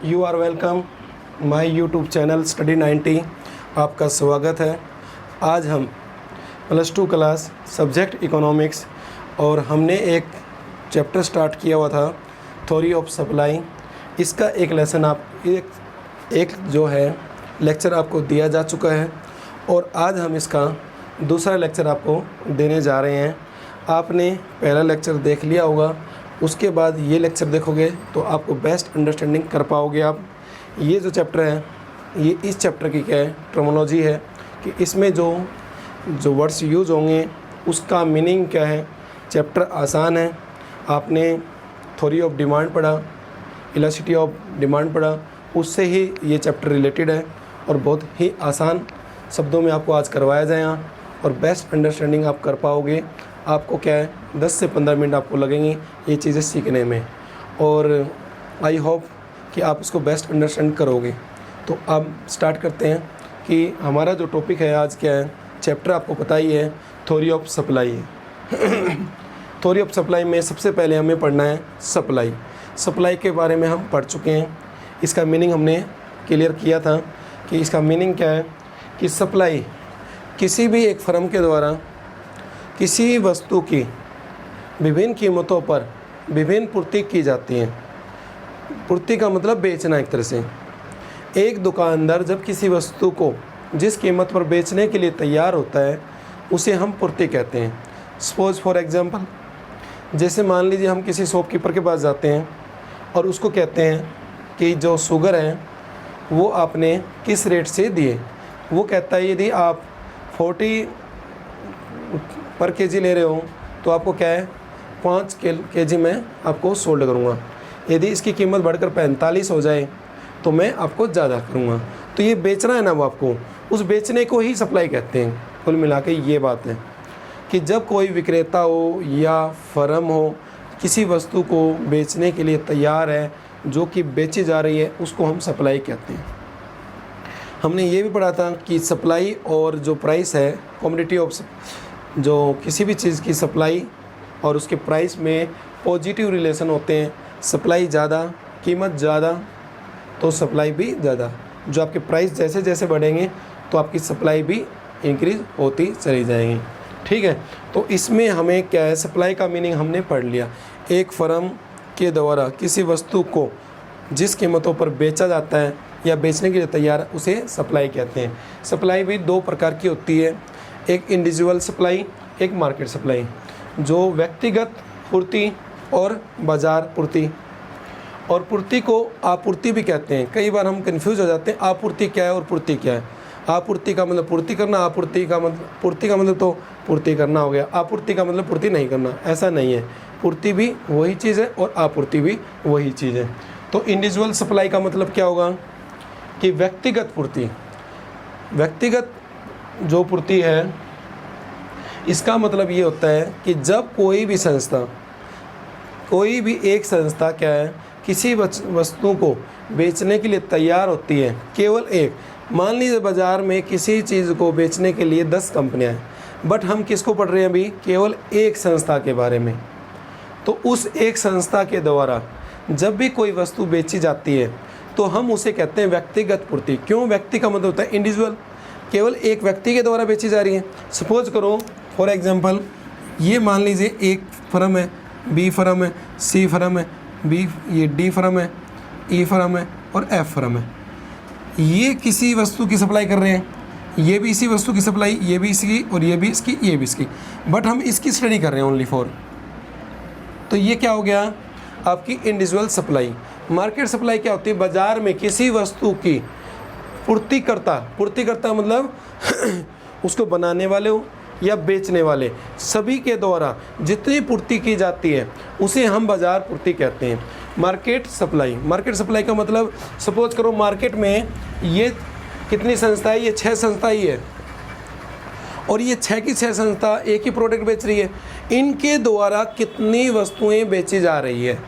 You are welcome my YouTube channel study 90। आपका स्वागत है। आज हम +2 क्लास सब्जेक्ट इकोनॉमिक्स और हमने एक चैप्टर स्टार्ट किया हुआ था थ्योरी ऑफ सप्लाई। इसका एक लेसन एक जो है लेक्चर आपको दिया जा चुका है और आज हम इसका दूसरा लेक्चर आपको देने जा रहे हैं। आपने पहला लेक्चर देख लिया होगा, उसके बाद ये लेक्चर देखोगे तो आपको बेस्ट अंडरस्टैंडिंग कर पाओगे आप। ये जो चैप्टर है ये इस चैप्टर की क्या है टर्मिनोलॉजी है कि इसमें जो वर्ड्स यूज होंगे उसका मीनिंग क्या है। चैप्टर आसान है। आपने थ्योरी ऑफ डिमांड पढ़ा, इलास्टिसिटी ऑफ डिमांड पढ़ा, उससे ही ये चैप्टर रिलेटेड है और बहुत ही आसान शब्दों में आपको आज करवाया जाएगा और बेस्ट अंडरस्टैंडिंग आप कर पाओगे। आपको क्या है 10 से 15 मिनट आपको लगेंगे ये चीज़ें सीखने में और आई होप कि आप इसको बेस्ट अंडरस्टैंड करोगे। तो अब स्टार्ट करते हैं कि हमारा जो टॉपिक है आज क्या है। चैप्टर आपको पता ही है थ्योरी ऑफ सप्लाई है। थ्योरी ऑफ सप्लाई में सबसे पहले हमें पढ़ना है सप्लाई। सप्लाई के बारे में हम पढ़ चुके हैं। इसका मीनिंग हमने क्लियर किया था कि इसका मीनिंग क्या है कि सप्लाई किसी भी एक फर्म के द्वारा किसी वस्तु की विभिन्न कीमतों पर विभिन्न पूर्ति की जाती है। पूर्ति का मतलब बेचना। एक तरह से एक दुकानदार जब किसी वस्तु को जिस कीमत पर बेचने के लिए तैयार होता है उसे हम पूर्ति कहते हैं। सपोज फॉर एग्जांपल, जैसे मान लीजिए हम किसी शॉपकीपर के पास जाते हैं और उसको कहते हैं कि जो शुगर है वो आपने किस रेट से दिए। वो कहता है यदि आप 40 पर केजी ले रहे हो तो आपको क्या है 5 केजी में आपको सोल्ड करूँगा। यदि इसकी कीमत बढ़कर 45 हो जाए तो मैं आपको ज़्यादा करूँगा। तो ये बेचना है ना, वो आपको उस बेचने को ही सप्लाई कहते हैं। कुल मिला के ये बात है कि जब कोई विक्रेता हो या फर्म हो किसी वस्तु को बेचने के लिए तैयार है जो कि बेची जा रही है उसको हम सप्लाई कहते हैं। हमने ये भी पढ़ा था कि सप्लाई और जो प्राइस है कमोडिटी ऑफ जो किसी भी चीज़ की सप्लाई और उसके प्राइस में पॉजिटिव रिलेशन होते हैं। सप्लाई ज़्यादा, कीमत ज़्यादा तो सप्लाई भी ज़्यादा। जो आपके प्राइस जैसे जैसे बढ़ेंगे तो आपकी सप्लाई भी इंक्रीज़ होती चली जाएगी। ठीक है, तो इसमें हमें क्या है सप्लाई का मीनिंग हमने पढ़ लिया। एक फर्म के द्वारा किसी वस्तु को जिस कीमतों पर बेचा जाता है या बेचने के लिए तैयार है उसे सप्लाई कहते हैं। सप्लाई भी 2 प्रकार की होती है, एक इंडिविजुअल सप्लाई, एक मार्केट सप्लाई। जो व्यक्तिगत पूर्ति और बाज़ार पूर्ति। और पूर्ति को आपूर्ति भी कहते हैं। कई बार हम कंफ्यूज हो जाते हैं आपूर्ति क्या है और पूर्ति क्या है। आपूर्ति का मतलब पूर्ति करना, आपूर्ति का मतलब पूर्ति का मतलब तो पूर्ति करना हो गया, आपूर्ति का मतलब पूर्ति नहीं करना। ऐसा नहीं है, पूर्ति भी वही चीज़ है और आपूर्ति भी वही चीज़ है। तो इंडिविजुअल सप्लाई का मतलब क्या होगा कि व्यक्तिगत पूर्ति। व्यक्तिगत जो पूर्ति है इसका मतलब ये होता है कि जब कोई भी एक संस्था क्या है किसी वस्तु को बेचने के लिए तैयार होती है, केवल एक। मान लीजिए बाज़ार में किसी चीज़ को बेचने के लिए 10 कंपनियां हैं, बट हम किसको पढ़ रहे हैं अभी, केवल एक संस्था के बारे में। तो उस एक संस्था के द्वारा जब भी कोई वस्तु बेची जाती है तो हम उसे कहते हैं व्यक्तिगत पूर्ति। क्यों? व्यक्ति का मतलब होता है इंडिविजुअल, केवल एक व्यक्ति के द्वारा बेची जा रही है। सपोज करो फॉर एग्जांपल, ये मान लीजिए एक फर्म है, बी फर्म है, सी फर्म है, ये डी फर्म है, ई फर्म है और एफ फर्म है। ये किसी वस्तु की सप्लाई कर रहे हैं, ये भी इसी वस्तु की सप्लाई, ये भी इसकी और ये भी इसकी, ये भी इसकी, बट हम इसकी स्टडी कर रहे हैं ओनली फॉर। तो ये क्या हो गया आपकी इंडिविजुअल सप्लाई। मार्केट सप्लाई क्या होती है, बाज़ार में किसी वस्तु की पूर्तिकर्ता मतलब उसको बनाने वाले हो या बेचने वाले सभी के द्वारा जितनी पूर्ति की जाती है उसे हम बाज़ार पूर्ति कहते हैं। मार्केट सप्लाई का मतलब सपोज करो मार्केट में ये कितनी संस्था है, ये 6 संस्था ही है और ये 6 की 6 संस्था एक ही प्रोडक्ट बेच रही है। इनके द्वारा कितनी वस्तुएं बेची जा रही है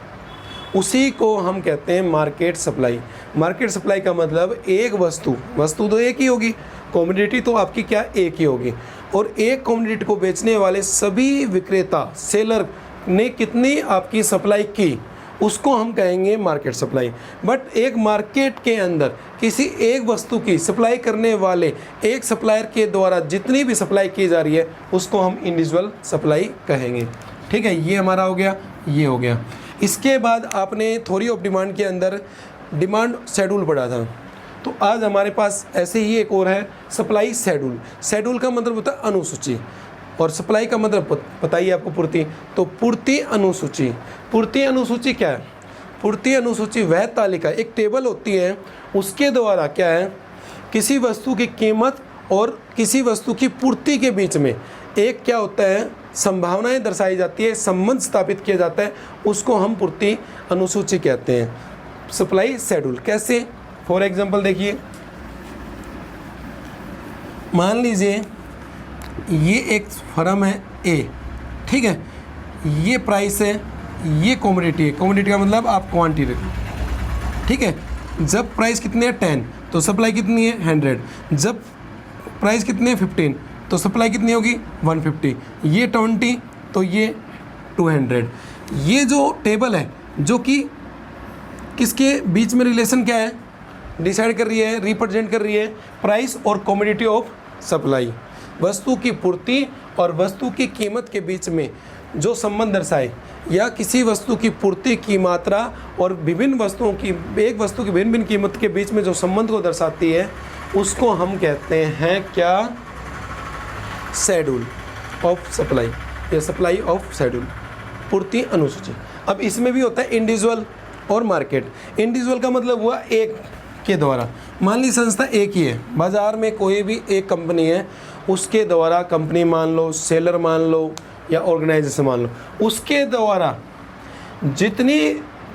उसी को हम कहते हैं मार्केट सप्लाई। मार्केट सप्लाई का मतलब एक वस्तु तो एक ही होगी, कमोडिटी तो आपकी क्या एक ही होगी, और एक कमोडिटी को बेचने वाले सभी विक्रेता सेलर ने कितनी आपकी सप्लाई की उसको हम कहेंगे मार्केट सप्लाई। बट एक मार्केट के अंदर किसी एक वस्तु की सप्लाई करने वाले एक सप्लायर के द्वारा जितनी भी सप्लाई की जा रही है उसको हम इंडिविजुअल सप्लाई कहेंगे। ठीक है, ये हमारा हो गया, ये हो गया। इसके बाद आपने थ्योरी ऑफ डिमांड के अंदर डिमांड शेड्यूल पढ़ा था, तो आज हमारे पास ऐसे ही एक और है सप्लाई शेड्यूल। शेड्यूल का मतलब होता है अनुसूची, और सप्लाई का मतलब पता ही है आपको, पूर्ति। तो पूर्ति अनुसूची, पूर्ति अनुसूची क्या है? पूर्ति अनुसूची वह तालिका, एक टेबल होती है, उसके द्वारा क्या है, किसी वस्तु की कीमत और किसी वस्तु की पूर्ति के बीच में एक क्या होता है, संभावनाएं दर्शाई जाती है, संबंध स्थापित किया जाता है, उसको हम पूर्ति अनुसूची कहते हैं, सप्लाई शेड्यूल। कैसे? फॉर एग्जांपल देखिए, मान लीजिए ये एक फर्म है ए, ठीक है, ये प्राइस है, ये कमोडिटी है। कमोडिटी का मतलब आप क्वांटिटी, ठीक है। जब प्राइस कितने है 10, तो सप्लाई कितनी है 100। जब प्राइस कितने है 15, तो सप्लाई कितनी होगी 150। ये 20, तो ये 200। ये जो टेबल है जो कि किसके बीच में रिलेशन क्या है, डिसाइड कर रही है, रिप्रेजेंट कर रही है प्राइस और कमोडिटी ऑफ सप्लाई, वस्तु की पूर्ति और वस्तु की कीमत के बीच में जो संबंध दर्शाए, या किसी वस्तु की पूर्ति की मात्रा और विभिन्न वस्तुओं की, एक वस्तु की भिन्न भिन्न कीमत के बीच में जो संबंध को दर्शाती है, उसको हम कहते हैं क्या, शेड्यूल ऑफ सप्लाई या सप्लाई ऑफ शेड्यूल, पूर्ति अनुसूची। अब इसमें भी होता है इंडिविजुअल और मार्केट। इंडिविजुअल का मतलब हुआ एक के द्वारा, मान ली संस्था एक ही है, बाज़ार में कोई भी एक कंपनी है, उसके द्वारा, कंपनी मान लो, सेलर मान लो या ऑर्गेनाइजेशन मान लो, उसके द्वारा जितनी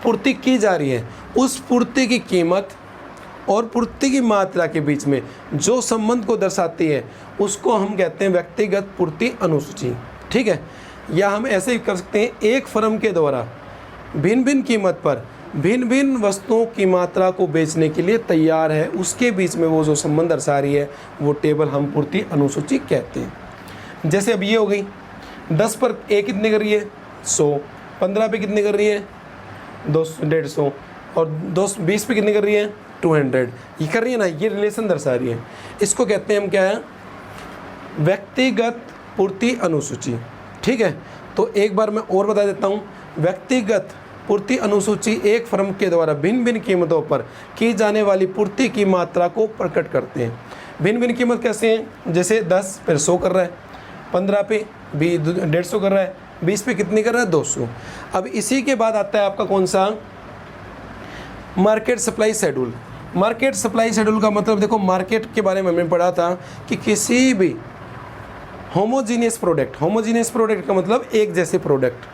पूर्ति की जा रही है उस पूर्ति की कीमत और पूर्ति की मात्रा के बीच में जो संबंध को दर्शाती है उसको हम कहते हैं व्यक्तिगत पूर्ति अनुसूची। ठीक है, या हम ऐसे ही कर सकते हैं, एक फर्म के द्वारा भिन्न भिन्न कीमत पर भिन्न भिन्न वस्तुओं की मात्रा को बेचने के लिए तैयार है, उसके बीच में वो जो संबंध दर्शा रही है वो टेबल हम पूर्ति अनुसूची कहते हैं। जैसे अब ये हो गई, 10 पर ए कितने कर रही है 100, 15 पे कितने कर रही है 150, और 20 पे कितने कर रही है 200, ये कर रही है ना, ये रिलेशन दर्शा रही है। इसको कहते हैं हम क्या है, व्यक्तिगत पूर्ति अनुसूची। ठीक है, तो एक बार मैं और बता देता हूँ, व्यक्तिगत पूर्ति अनुसूची एक फर्म के द्वारा भिन्न भिन्न कीमतों पर की जाने वाली पूर्ति की मात्रा को प्रकट करते हैं। भिन्न भिन्न कीमत कैसे हैं, जैसे 10 पे 100 कर रहा है, 15 पे भी 150 कर रहा है, 20 पे कितनी कर रहा है 200। अब इसी के बाद आता है आपका कौन सा, market supply schedule. Market supply schedule का मतलब देखो, मार्केट के बारे में हमने पढ़ा था कि किसी भी होमोजीनियस प्रोडक्ट, होमोजीनियस प्रोडक्ट का मतलब एक जैसे प्रोडक्ट,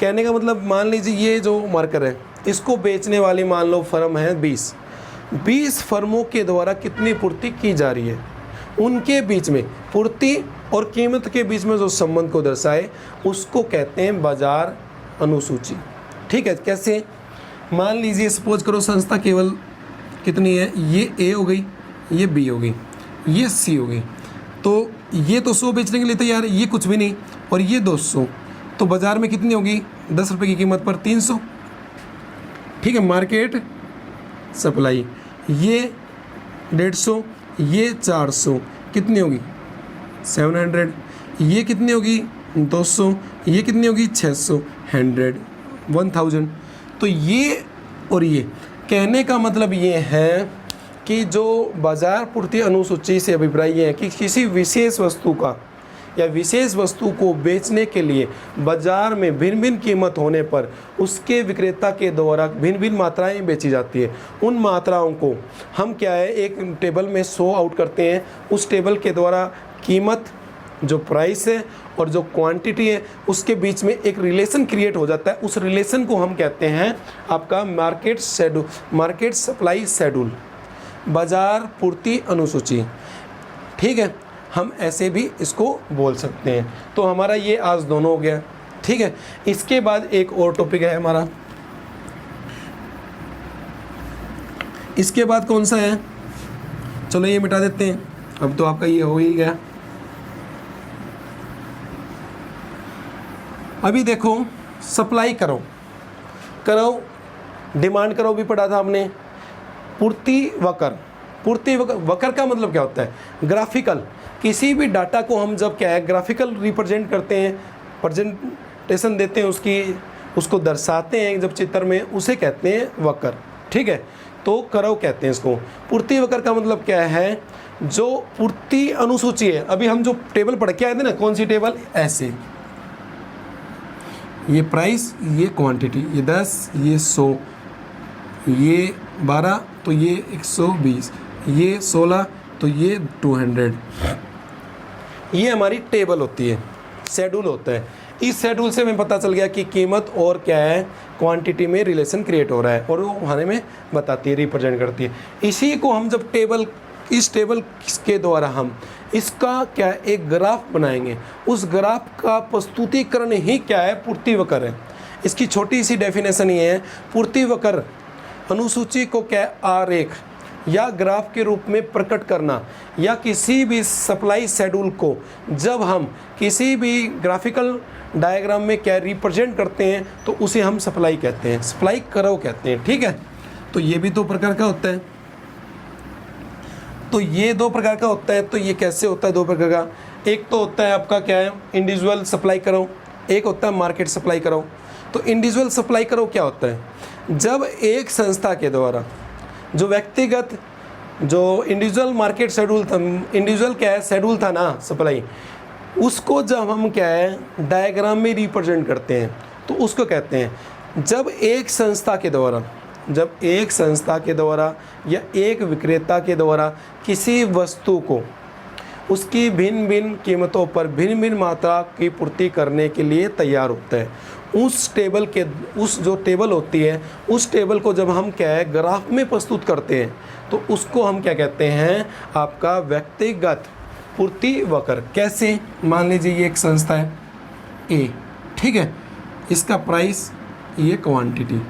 कहने का मतलब मान लीजिए ये जो मार्कर है, इसको बेचने वाली मान लो फर्म है 20 फर्मों के द्वारा कितनी पूर्ति की जा रही है, उनके बीच में पूर्ति और कीमत के बीच में जो संबंध को दर्शाए उसको कहते हैं बाजार अनुसूची। ठीक है, कैसे, मान लीजिए सपोज करो संस्था केवल कितनी है, ये ए हो गई, ये बी हो गई, ये सी हो गई, तो ये तो 100 बेचने के लिए तैयार है, ये कुछ भी नहीं, और ये 200, तो बाज़ार में कितनी होगी 10 रुपये की कीमत पर 300। ठीक है, मार्केट सप्लाई, ये 150, ये 400, कितनी होगी 700, ये कितनी होगी 200, ये कितनी होगी 600, 100, 1000। तो ये और ये कहने का मतलब ये है कि जो बाज़ार पूर्ति अनुसूची से अभिप्राय ये है कि किसी विशेष वस्तु का या विशेष वस्तु को बेचने के लिए बाज़ार में भिन्न भिन्न कीमत होने पर उसके विक्रेता के द्वारा भिन्न भिन्न मात्राएं बेची जाती है। उन मात्राओं को हम क्या है, एक टेबल में शो आउट करते हैं, उस टेबल के द्वारा कीमत, जो प्राइस है और जो क्वांटिटी है, उसके बीच में एक रिलेशन क्रिएट हो जाता है। उस रिलेशन को हम कहते हैं आपका market schedule, market supply schedule, बाज़ार पूर्ति अनुसूची। ठीक है, हम ऐसे भी इसको बोल सकते हैं। तो हमारा ये आज दोनों हो गया। ठीक है, इसके बाद एक और टॉपिक है हमारा, इसके बाद कौन सा है, चलो ये मिटा देते हैं, अब तो आपका ये हो ही गया। अभी देखो, सप्लाई करो, करो, डिमांड करो भी पढ़ा था हमने। पूर्ति वक्र, पूर्ति वक्र का मतलब क्या होता है? ग्राफिकल। किसी भी डाटा को हम जब क्या है ग्राफिकल रिप्रेजेंट करते हैं, प्रेजेंटेशन देते हैं उसको दर्शाते हैं जब चित्र में, उसे कहते हैं वक्र। ठीक है, तो करव कहते हैं इसको। पूर्ति वक्र का मतलब क्या है? जो पूर्ति अनुसूची है, अभी हम जो टेबल पढ़ के आए थे ना, कौन सी टेबल? ऐसे, ये प्राइस, ये क्वांटिटी, ये 10, ये 100, ये 12 तो ये 120, ये 16 तो ये 200। ये हमारी टेबल होती है, शेड्यूल होता है। इस शेड्यूल से हमें पता चल गया कि कीमत और क्या है, क्वांटिटी में रिलेशन क्रिएट हो रहा है, और वो हमारे में बताती है, रिप्रेजेंट करती है। इसी को हम जब टेबल, इस टेबल के द्वारा हम इसका क्या एक ग्राफ बनाएंगे, उस ग्राफ का प्रस्तुतिकरण ही क्या है? पूर्ति वक्र है। इसकी छोटी सी डेफिनेशन ये है, पूर्ति वक्र अनुसूची को क्या आरेख या ग्राफ के रूप में प्रकट करना, या किसी भी सप्लाई शेड्यूल को जब हम किसी भी ग्राफिकल डायग्राम में क्या रिप्रेजेंट करते हैं तो उसे हम सप्लाई कहते हैं, सप्लाई करव कहते हैं। ठीक है, तो ये भी दो प्रकार का होता है। तो ये दो प्रकार का होता है। तो ये कैसे होता है दो प्रकार का? एक तो होता है आपका क्या है, इंडिविजुअल सप्लाई करव, एक होता है मार्केट सप्लाई करव। तो इंडिविजुअल सप्लाई करव क्या होता है? जब एक संस्था के द्वारा जो व्यक्तिगत, जो इंडिविजुअल मार्केट शेड्यूल था, इंडिविजुअल क्या है शेड्यूल था ना सप्लाई, उसको जब हम क्या है डायग्राम में रिप्रेजेंट करते हैं तो उसको कहते हैं, जब एक संस्था के द्वारा, जब एक संस्था के द्वारा या एक विक्रेता के द्वारा किसी वस्तु को उसकी भिन्न भिन्न कीमतों पर भिन्न भिन्न मात्रा की पूर्ति करने के लिए तैयार होता है, उस टेबल के, उस जो टेबल होती है, उस टेबल को जब हम क्या है ग्राफ में प्रस्तुत करते हैं तो उसको हम क्या कहते हैं? आपका व्यक्तिगत पूर्ति वक्र। कैसे? मान लीजिए ये एक संस्था है ए, ठीक है, इसका प्राइस, ये क्वांटिटी,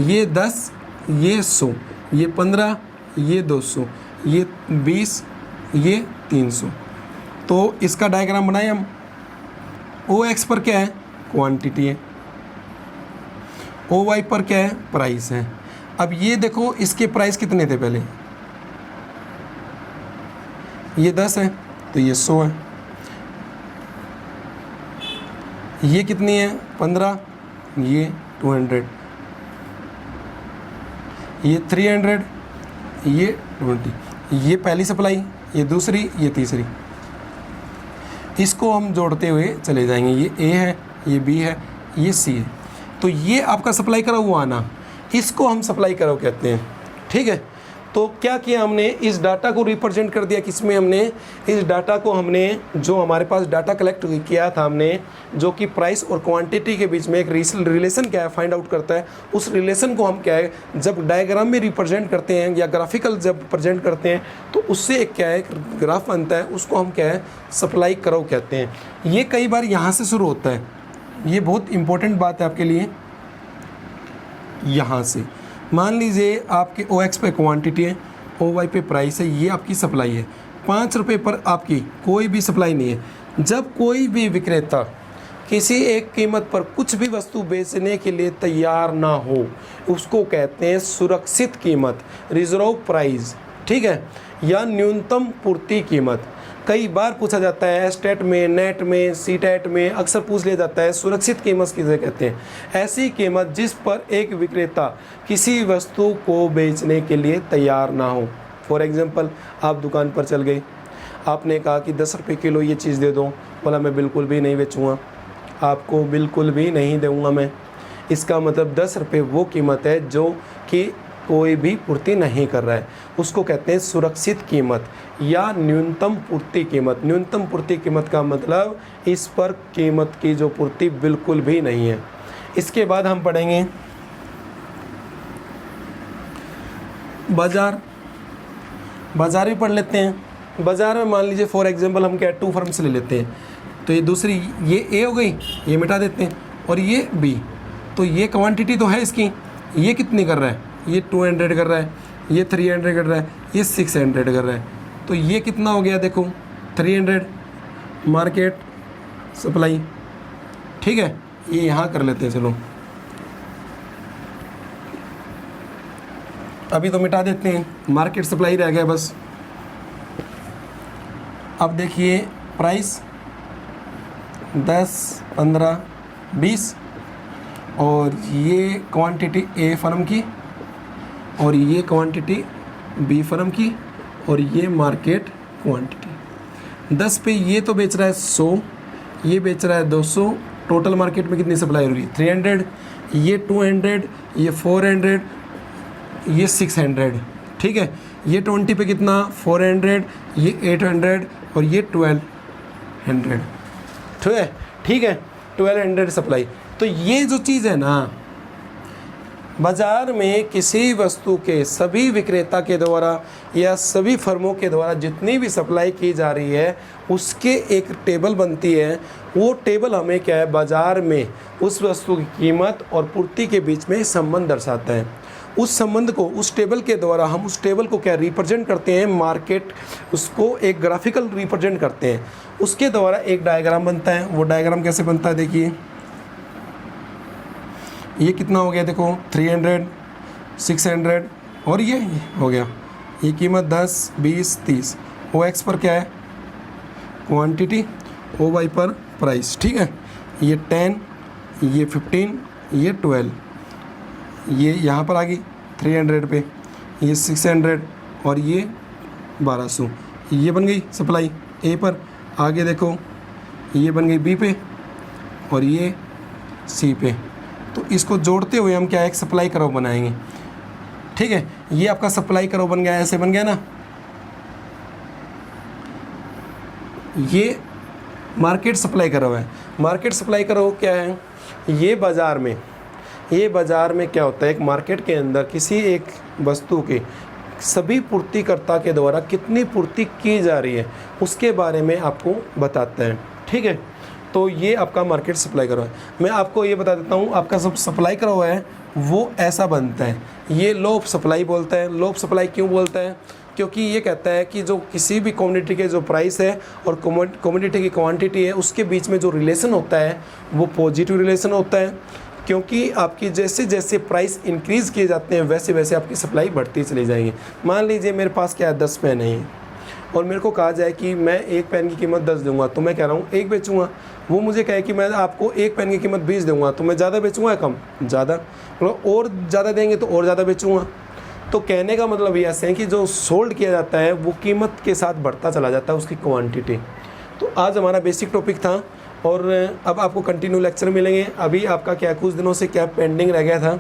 ये 10, ये 100, ये 15, ये 200, ये 20, ये 300। तो इसका डायग्राम बनाए हम। ओ एक्स पर क्या है? क्वांटिटी है। ओ वाई पर क्या है? प्राइस है। अब ये देखो इसके प्राइस कितने थे पहले? ये 10 है तो ये 100 है। ये कितनी है? 15, ये 200, ये 300, ये 20। ये पहली सप्लाई, ये दूसरी, ये तीसरी। इसको हम जोड़ते हुए चले जाएंगे। ये ए है, ये बी है, ये सी है। तो ये आपका सप्लाई करा हुआ आना, इसको हम सप्लाई करो कहते हैं। ठीक है, तो क्या किया हमने? इस डाटा को रिप्रेजेंट कर दिया किसमें? हमने इस डाटा को, हमने जो हमारे पास डाटा कलेक्ट किया था हमने, जो कि प्राइस और क्वांटिटी के बीच में एक रिलेशन क्या है फाइंड आउट करता है, उस रिलेशन को हम क्या है जब डायग्राम में रिप्रेजेंट करते हैं या ग्राफिकल जब प्रेजेंट करते हैं तो उससे एक क्या है ग्राफ बनता है, उसको हम क्या है सप्लाई करो कहते हैं। ये कई बार यहाँ से शुरू होता है, ये बहुत इंपॉर्टेंट बात है आपके लिए। यहाँ से मान लीजिए आपके ओ एक्स पे क्वांटिटी है, ओ वाई पे प्राइस है, ये आपकी सप्लाई है। 5 रुपये पर आपकी कोई भी सप्लाई नहीं है। जब कोई भी विक्रेता किसी एक कीमत पर कुछ भी वस्तु बेचने के लिए तैयार ना हो, उसको कहते हैं सुरक्षित कीमत, रिजर्व प्राइस। ठीक है, या न्यूनतम पूर्ति कीमत। कई बार पूछा जाता है स्टेट में, नेट में, सीटेट में अक्सर पूछ लिया जाता है सुरक्षित कीमत किसे कहते हैं? ऐसी कीमत जिस पर एक विक्रेता किसी वस्तु को बेचने के लिए तैयार ना हो। फॉर एग्जांपल, आप दुकान पर चल गए, आपने कहा कि 10 रुपये किलो ये चीज़ दे दो, बोला मैं बिल्कुल भी नहीं बेचूँगा, आपको बिल्कुल भी नहीं दूँगा मैं। इसका मतलब 10 रुपये वो कीमत है जो कि कोई भी पूर्ति नहीं कर रहा है, उसको कहते हैं सुरक्षित कीमत या न्यूनतम पूर्ति कीमत। न्यूनतम पूर्ति कीमत का मतलब इस पर कीमत की जो पूर्ति बिल्कुल भी नहीं है। इसके बाद हम पढ़ेंगे बाज़ार। बाज़ार भी पढ़ लेते हैं। बाज़ार में मान लीजिए फॉर एग्जांपल हम क्या 2 फर्म्स ले लेते हैं, तो ये दूसरी, ये ए हो गई, ये मिटा देते हैं, और ये बी। तो ये क्वांटिटी तो है इसकी, ये कितनी कर रहा है? ये 200 कर रहा है, ये 300 कर रहा है, ये 600 कर रहा है। तो ये कितना हो गया देखो 300 मार्केट सप्लाई। ठीक है, ये यहाँ कर लेते हैं। चलो अभी तो मिटा देते हैं, मार्केट सप्लाई रह गया बस। अब देखिए प्राइस 10, 15, 20 और ये क्वांटिटी ए फर्म की और ये क्वांटिटी बी फर्म की और ये मार्केट क्वांटिटी। 10 पे ये तो बेच रहा है 100, ये बेच रहा है 200, टोटल मार्केट में कितनी सप्लाई हो रही है 300, ये 200, ये 400, ये 600, ठीक है। ये 20 पे कितना 400, ये 800 और ये 1200, ठीक है 1200 सप्लाई। तो ये जो चीज़ है ना, बाज़ार में किसी वस्तु के सभी विक्रेता के द्वारा या सभी फर्मों के द्वारा जितनी भी सप्लाई की जा रही है उसके एक टेबल बनती है। वो टेबल हमें क्या है, बाज़ार में उस वस्तु की कीमत और पूर्ति के बीच में संबंध दर्शाता है। उस संबंध को, उस टेबल के द्वारा हम उस टेबल को क्या रिप्रेजेंट करते हैं, मार्केट उसको एक ग्राफिकल रिप्रेजेंट करते हैं। उसके द्वारा एक डायग्राम बनता है। वो डायग्राम कैसे बनता है, देखिए ये कितना हो गया, देखो 300, 600 और ये हो गया। ये कीमत 10, 20, 30। ओ एक्स पर क्या है क्वांटिटी, ओ वाई पर प्राइस, ठीक है। ये 10, ये 15, ये 12, ये यहाँ पर आ गई 300 पे, ये 600 और ये 1200। ये बन गई सप्लाई ए पर। आगे देखो ये बन गई बी पे और ये सी पे। तो इसको जोड़ते हुए हम क्या एक सप्लाई कर्व बनाएंगे, ठीक है। ये आपका सप्लाई कर्व बन गया, ऐसे बन गया ना। ये मार्केट सप्लाई कर्व है। मार्केट सप्लाई कर्व क्या है, ये बाज़ार में क्या होता है, एक मार्केट के अंदर किसी एक वस्तु के सभी पूर्तिकर्ता के द्वारा कितनी पूर्ति की जा रही है उसके बारे में आपको बताता है, ठीक है। तो ये आपका मार्केट सप्लाई कर्व है। मैं आपको ये बता देता हूँ, आपका सब सप्लाई कर्व है वो ऐसा बनता है। ये लो ऑफ सप्लाई बोलता है। लो ऑफ सप्लाई क्यों बोलता है, क्योंकि ये कहता है कि जो किसी भी कमोडिटी के जो प्राइस है और कमोडिटी की क्वांटिटी है उसके बीच में जो रिलेशन होता है वो पॉजिटिव रिलेशन होता है। क्योंकि आपकी जैसे जैसे प्राइस इंक्रीज़ किए जाते हैं वैसे वैसे आपकी सप्लाई बढ़ती चली जाएगी। मान लीजिए मेरे पास क्या है 10 पेन है और मेरे को कहा जाए कि मैं एक पेन की कीमत 10 दूंगा, तो मैं कह रहा हूँ एक बेचूंगा। वो मुझे कहे कि मैं आपको एक पेन की कीमत 20 दूंगा, तो मैं ज़्यादा बेचूंगा या कम, ज़्यादा, मतलब और ज़्यादा देंगे तो और ज़्यादा बेचूंगा। तो कहने का मतलब ये ऐसे है कि जो सोल्ड किया जाता है वो कीमत के साथ बढ़ता चला जाता है उसकी क्वांटिटी। तो आज हमारा बेसिक टॉपिक था और अब आपको कंटिन्यू लेक्चर मिलेंगे। अभी आपका क्या कुछ दिनों से क्या पेंडिंग रह गया था,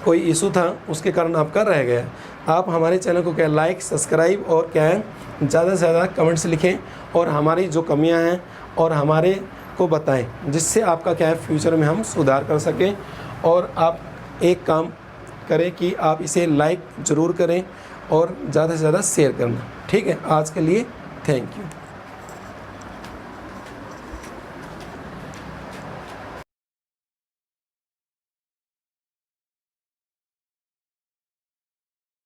कोई इशू था उसके कारण आपका रह गया। आप हमारे चैनल को क्या लाइक, सब्सक्राइब और क्या है ज़्यादा से ज़्यादा कमेंट्स लिखें और हमारी जो कमियां हैं और हमारे को बताएं, जिससे आपका क्या है फ्यूचर में हम सुधार कर सकें। और आप एक काम करें कि आप इसे लाइक ज़रूर करें और ज़्यादा से ज़्यादा शेयर करना, ठीक है। आज के लिए थैंक यू।